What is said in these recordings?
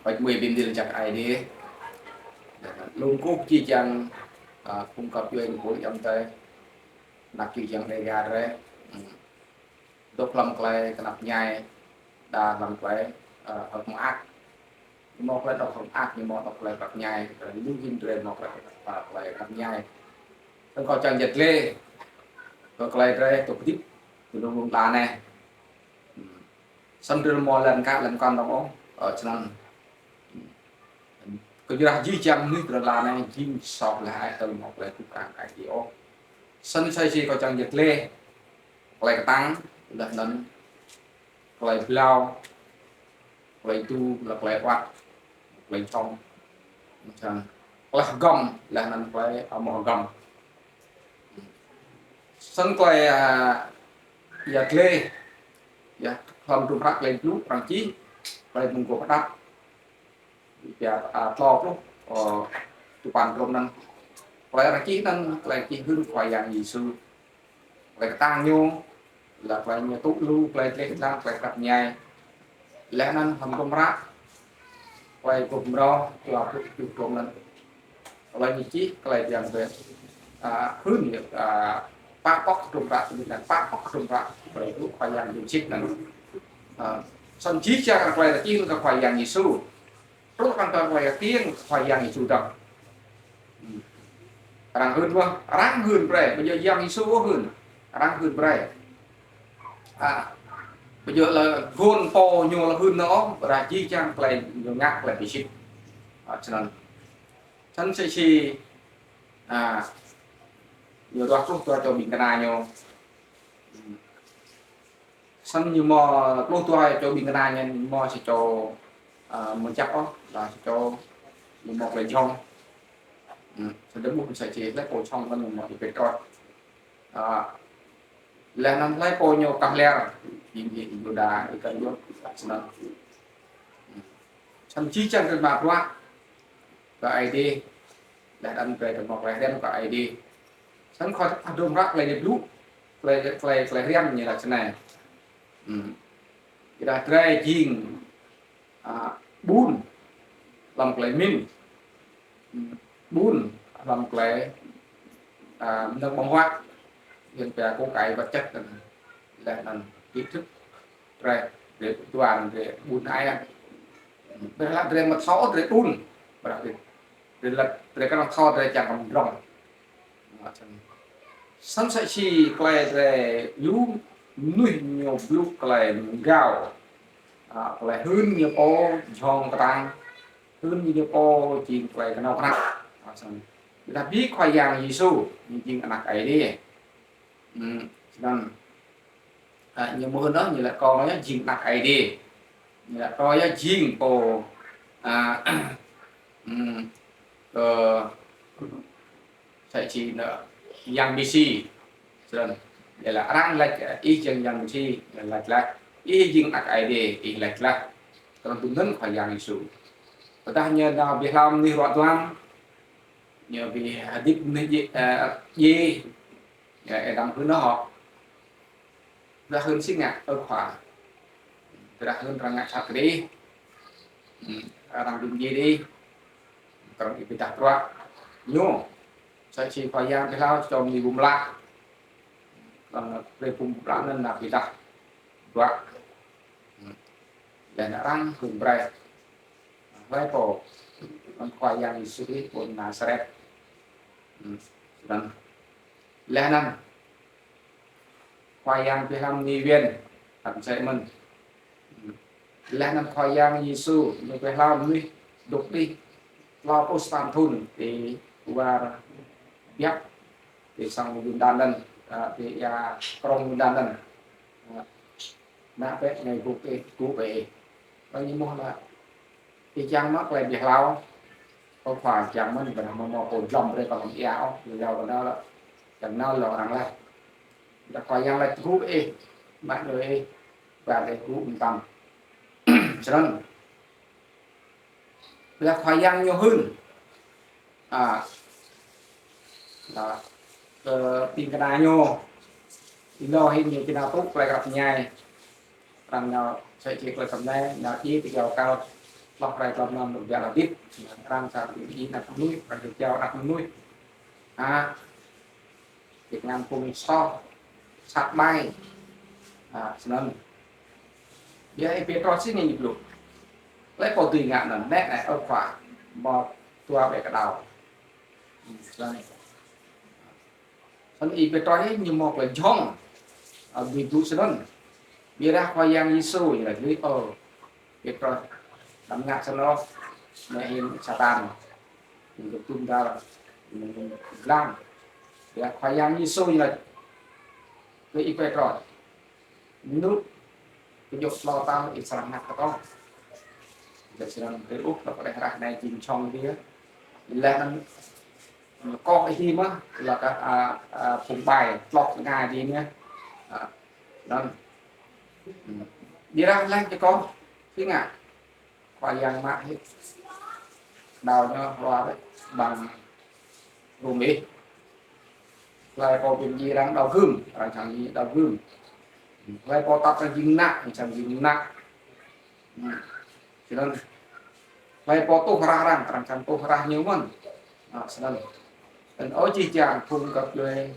bạch mười bên đi chặt ai đi luôn cúc chi chăng cung cấp cho anh của trong tay nạp chi chăng đây ra đấy đốt lâm clay cái nạp nhai đa lâm clay hợp ác một là đọc hợp ác nhưng một là đọc nhai lưu hình trên một là đọc nhai tôi có chẳng giật lê có clay đây tục tiếp từ đông đông đá này sân trường mò lần các lần con đó ở trên cái gì gì chẳng nước là này chim sọt là hai tầng một là cũng càng cái gì ô sân xây gì có chẳng giật lê lại tăng là nấn lại lao lại tu lại quạt lại trong chẳng là gầm là nấn lại ở mỏ gầm sân lại giật lê ya không trung rác lên lúc bằng chí lại mùng cổ đắp ya to lúc tụ bàn rôm năng lại là chí năng lại chí hương khoai dạng gì xưa lại tăng nhung là lại nhà tụ lưu lại lên đang lại gặp nhai lẽ năng hầm công rác lại cùng rau cho chụp cùng năng lại như chí lại dạng về hướng nghiệp ba bóc trung rác là ba bóc trung rác vậy lúc khoai dạng gì chích năng sân chí cha các khoai là chí các khoai dạng gì xu lúc các khoai là tiếng khoai dạng gì xu tập răng hơn vậy bây giờ dạng gì xu hơn răng hơn vậy bây giờ là gôn po nhiều là hơn nó ra chi trang lại nhiều ngạc lại bị ship cho nên chân sẽ chi nhiều đoạt lúc tôi cho mình cái này nhiều sân như mò lúc tôi cho mình cái này nhưng mò sẽ cho một chắc đó là cho một lời trong sẽ đến một sẽ chỉ lấy cổ trong con một thì coi là năm lấy po nhiều cam leo thì đà cái cần vô thậm chí chẳng cần mà qua cái ID là đăng về được một lại đem cái ID sẵn khỏi hoạt động rác lại được lúc lại riêng như là thế này cái là trai chiên bún làm lại min bún làm lại nâng bông hoa hiện tại có cái vật chất là kiến thức rồi để toàn để bún ai ạ để làm để mà tháo để bún và để là để cái nó tháo để chẳng còn rộng sẵn sẽ chỉ cái để lú nuôi nhiều lúc cái gạo cái hơn nhiều ô giòn tăng hơn nhiều ô chỉ cái nào khác là biết khoai giang gì su nhưng anak ấy đi nên nhiều môn đó như là con nó chìm đặt ấy đi như là coi nó chìm cổ sẽ chỉ nữa yang bc rồi để là răng lệch y chừng yang bc lệch lại y chừng đặt ấy đi y lệch lại còn tụi nó phải yang su ta nhờ nào việc làm đi hoạt làm nhờ vì hadith gì làm thứ nó họ ra hơn sinh ngạc ở khóa ra hơn rằng ngạc sạc đi rằng đừng gì đi còn bị đặt qua nhô sẽ chỉ phải giang cái lao cho mình bùng lạc còn về bùng lạc nên là bị đặt qua để nó răng cùng bè vai cổ còn khoai giang thì xử lý của Nazareth lẽ năng khoai giang thì làm ni viên làm chạy mình lẽ năng khoai giang Giêsu mình phải làm đi đục đi lo postan thun thì qua biết thì xong mình đan lên thì krong đan lên nãy bé ngày cú về bao nhiêu món là thì chẳng mắc lại việc lao có phải chẳng mình phải mà hồn lòng đây còn áo rồi giàu còn đó là chẳng nào là hàng lại đã khoai giang lại cú về bạn rồi và để cú tầm cho nên là khoai giang nhiều hơn là tìm cái đài nhô thì lo hình như cái nào tốt lại gặp nhai rằng nào sẽ chỉ là cầm đây nào chỉ thì giàu cao lọc này lọc nằm được giả là biết đang sao ý đặt nuôi và được giao đặt nuôi Việt Nam cùng so sát bay senang dia Petro sini dulu lấy cầu tùy ngạn là nét này ở phải một tua về cái đầu sân y Petro ấy như một là trong vì tu senang dia dah wayang Yesus như là dưới Petro đâm ngạn sân nó mẹ hiền Satan untuk tunggal lang ya wayang Yesus như là cái Petro nút cái dục lo tao ít sang hạt có để xem cái úp nó có đại này chìm trong kia là nó có cái gì mà là cái phùng bài lọc ngài đi nhé đó đi ra lên cho con cái ngài khoai giang mạ hết đào cho hoa đấy bằng gồm đi lại có việc gì đang đào gươm chẳng gì đào gươm lại có tập là dính nặng chẳng dính nặng cho nên lại có tô ra rằng chẳng tô ra nhiều hơn cho nên ở chi chàng cung cấp về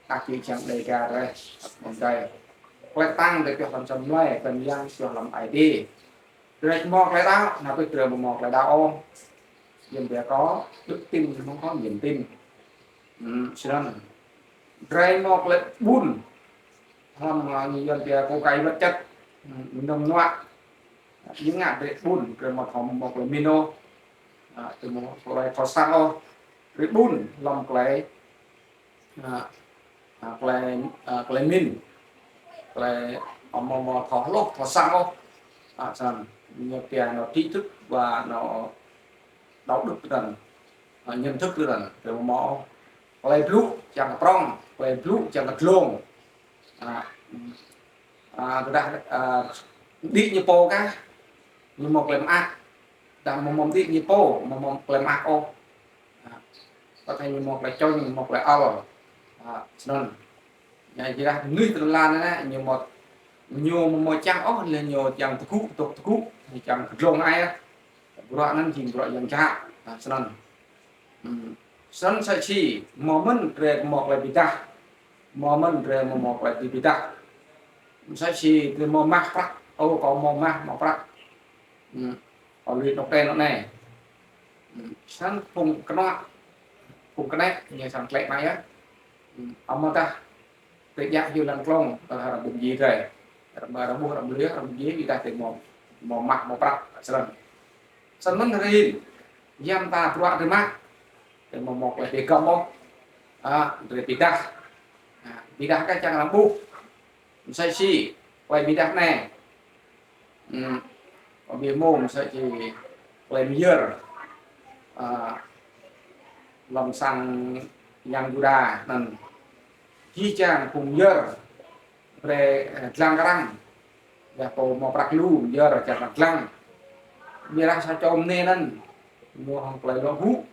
các chị chẳng đầy cả đây một đây quay tăng để cho phần chấm này cần giang cho làm ID rồi mọc lại đó là tôi trường một lại đau nhìn về có đức tin không có niềm tin cho nên rồi mọc lại buồn làm như giờ cô gái vật chất nồng loạn những ngạt để buồn rồi một lại mino từ một lại có sao rồi buồn lòng lại lại min lại một thỏ lốc thỏ sao rằng nhiều tiền nó trí thức và nó đạo đức dần nhận thức dần rồi mỏ lại blue chẳng prong lại blue chẳng lông đi như po cá như một lem ác đang một đi như po một lem ác ô có thể một là cho những một là ao nên nhà chỉ là người từ lan đấy nhiều một trang ốc lên nhiều trang tục cũ thì chẳng rong ai á đoạn năng chìm đoạn dần cha sân sẽ chỉ moment về một là bita moment về một là bita sẽ chỉ từ một mắc phát có một mắc một phát ở luyện đọc tên nó này sân cùng cái này như sân lệ máy á ông mà ta tự giác như lần long là bụng gì rồi mà nó mua làm lưới làm gì người ta thì một mặt một bạc sân vấn đề giam ta qua từ mắt để một là để cầm không rồi bị đá cái trang làm bu sai si quay bị đá này còn bị mồm sẽ chỉ quay bây giờ làm sang yang Buddha nên chi chàng cùng giờ về lang răng và cổ một bạc lu giờ là chặt bạc lăng như ra sao cho ông nên ăn nhiều hàng lấy nó hú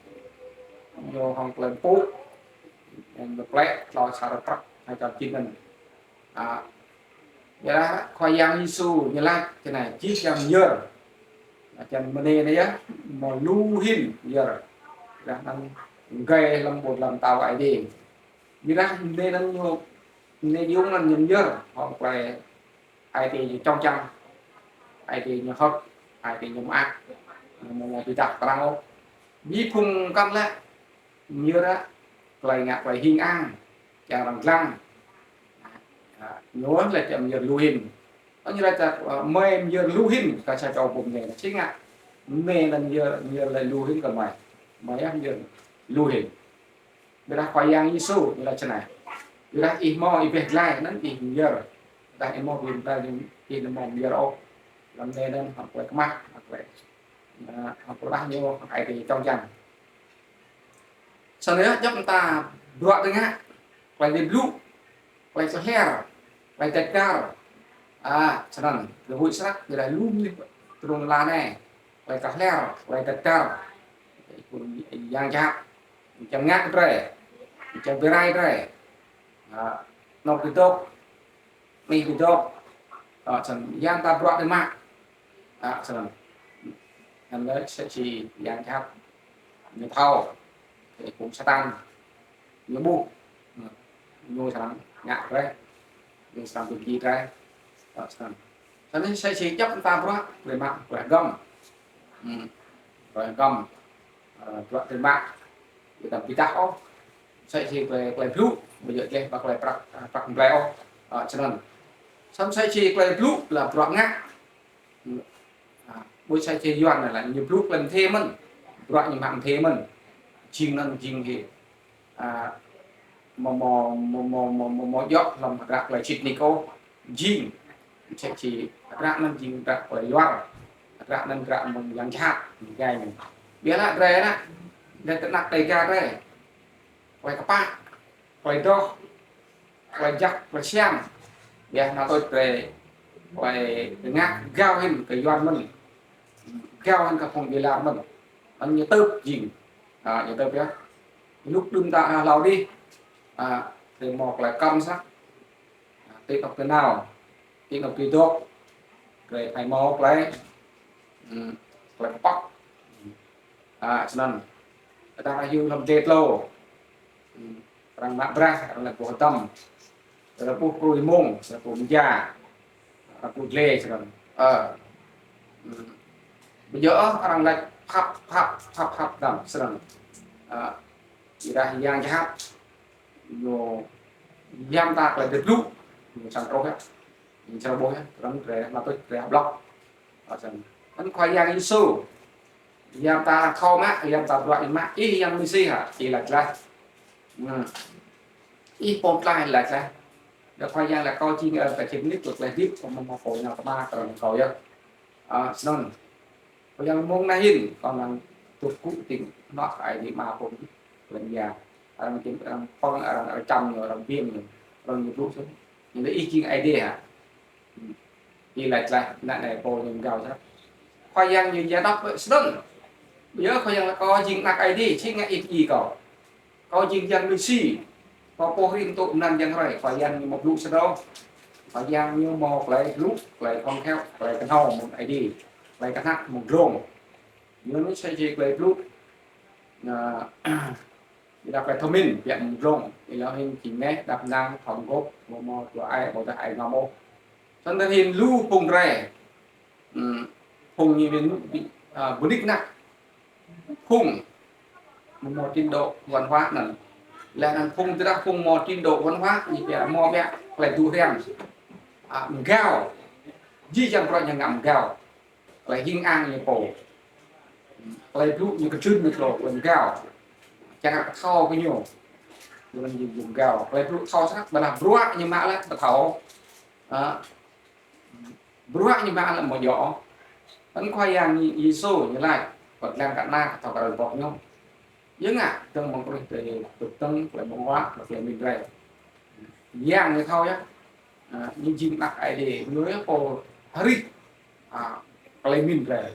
nhiều hàng lấy bố được lẽ lo sao được bạc hay cho chín mình như ra khoai giang Giêsu như là cái này chỉ chàng giờ chàng mình đây á mà lu hin giờ là đang gây làm một lần tàu vậy đi như ra nên ăn nhiều nên dùng là nhìn nhớ hoặc là ai thì trong chăn ai thì nhiều hấp ai thì nhiều ác một bị đặt răng bí phun căn lại như đó lại ngạc lại hình an chàng bằng răng nhớ là chậm giờ lưu hình nó như là chặt mềm giờ lưu hình cả cha trâu bụng này là chính ạ mê là giờ lại lưu hình cả mày em giờ lưu hình bây giờ khoai giang Giêsu như là thế này như là imo việc lại nó thì giờ tại imo việc ta thì nó mong giờ đâu làm nên học lại mắt học bao nhiêu hay thì trong chăn sau nữa giúp ta gọi được á quay đi blue quay cho hair quay tết cao cho nên rồi hội sắc thì là luôn từ là này quay cả hair quay tết cao giang chạm chẳng ngắt rồi chẳng về rai rồi nó cái tốt mình cái tốt chẳng giang ta gọi được mạng cho nên anh lấy sẽ chỉ dạng chắp như thau thì cũng sẽ tăng như bu nuôi thằng ngạ đấy nhưng sang từ kia đấy cho nên sẽ chỉ chấp ta quá về mạng khỏe gầm khỏe gầm đoạn tiền mạng để tập pita ó sẽ chỉ về blue bây giờ đây và về bạc blue cho nên xong sẽ chỉ về blue là đoạn ngã bôi sai chơi doan này là nhiều lúc lần thêm mình đoạn những mạng thế mình chiên lần chiên thì mò giọt lòng rạc lại chít nico chiên sẽ chỉ rạc nên chiên rạc lại doan rạc nên rạc mình dàn chát gai mình biết là rè đó để tận nặng đầy ca đây quay các bạn quay đo quay giặc quay xem biết là tôi về quay ngã gao hình cái doan mình cao hơn cả phòng việc làm mình anh như tớp gì như tớp nhé lúc đừng ta lao đi thì một là cong sắc tiếp tục cái nào tiếp tục tùy tốt rồi phải một lấy lại bóc cho nên người ta hay làm chết lô rằng mạng ra là của tâm là của cùi mông là của già là của lê cho nên bây giờ orang lại hap đầm sedang tidak yang jahat yo yam tak lại được lúc chẳng trâu hết chẳng bôi hết orang là tôi để block chẳng anh khoai yang isu yam ta khâu má yam ta loại má y yang misi hả chỉ là ra y pom lại là ra được khoai yang là coi chi phải chịu nít được lại tiếp còn một phổi nào ba còn cầu nhá xong yang mong nahin còn tục cụ tình nó phải đi mà cũng lần già làm chính làm phong ở trong rồi làm viêm rồi một lúc xuống những cái ý kiến idea đi lại này cô nhìn gạo chắc khoai yang như giá đốc sơn bây giờ khoai yang là có chuyện nạc ID chứ nghe ít gì có chuyện dân lưu si có cô hình tụ nằm dân rồi khoai yang như một lúc sau đó khoai yang như một lại lúc lại con theo lại cái hầu một ID lại cái nắp một rồng nó sẽ chỉ về lúc đọc lại thông minh viện một rồng thì nó hình chỉ nghe đọc năng phòng gốc một của ai một ai ngõ một cho nên hình lưu phùng rè phùng như bên bún đích nặng phùng một trình độ văn hóa này là thằng phùng tôi đã phùng một trình độ văn hóa như vậy mò mẹ lại tu rèn gạo di chẳng gọi nhà ngầm gạo lại hình ăn như cổ lại lúc như cái chân được lộ lần gạo chẳng hạn thao cái nhiều mình dùng gạo lại lúc thao sắc mà làm rúa như mã lại ta thảo rúa như mã là một giỏ vẫn khoai yang như sô như này còn làm cả na thảo cả bọt nhau những trong một cái tục tân lại một hóa và mình về giang như thôi á nhưng chim đặt ai để lưới cô hari lấy mình về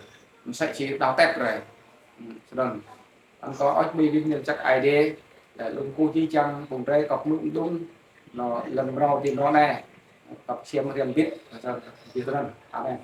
mình sẽ chỉ đào tép rồi rồi anh có ớt mi viên chắc ai để luôn cô chi chăng cùng đây cọc nụ đúng nó lần đầu tiên nó này tập xem riêng biết rồi amen.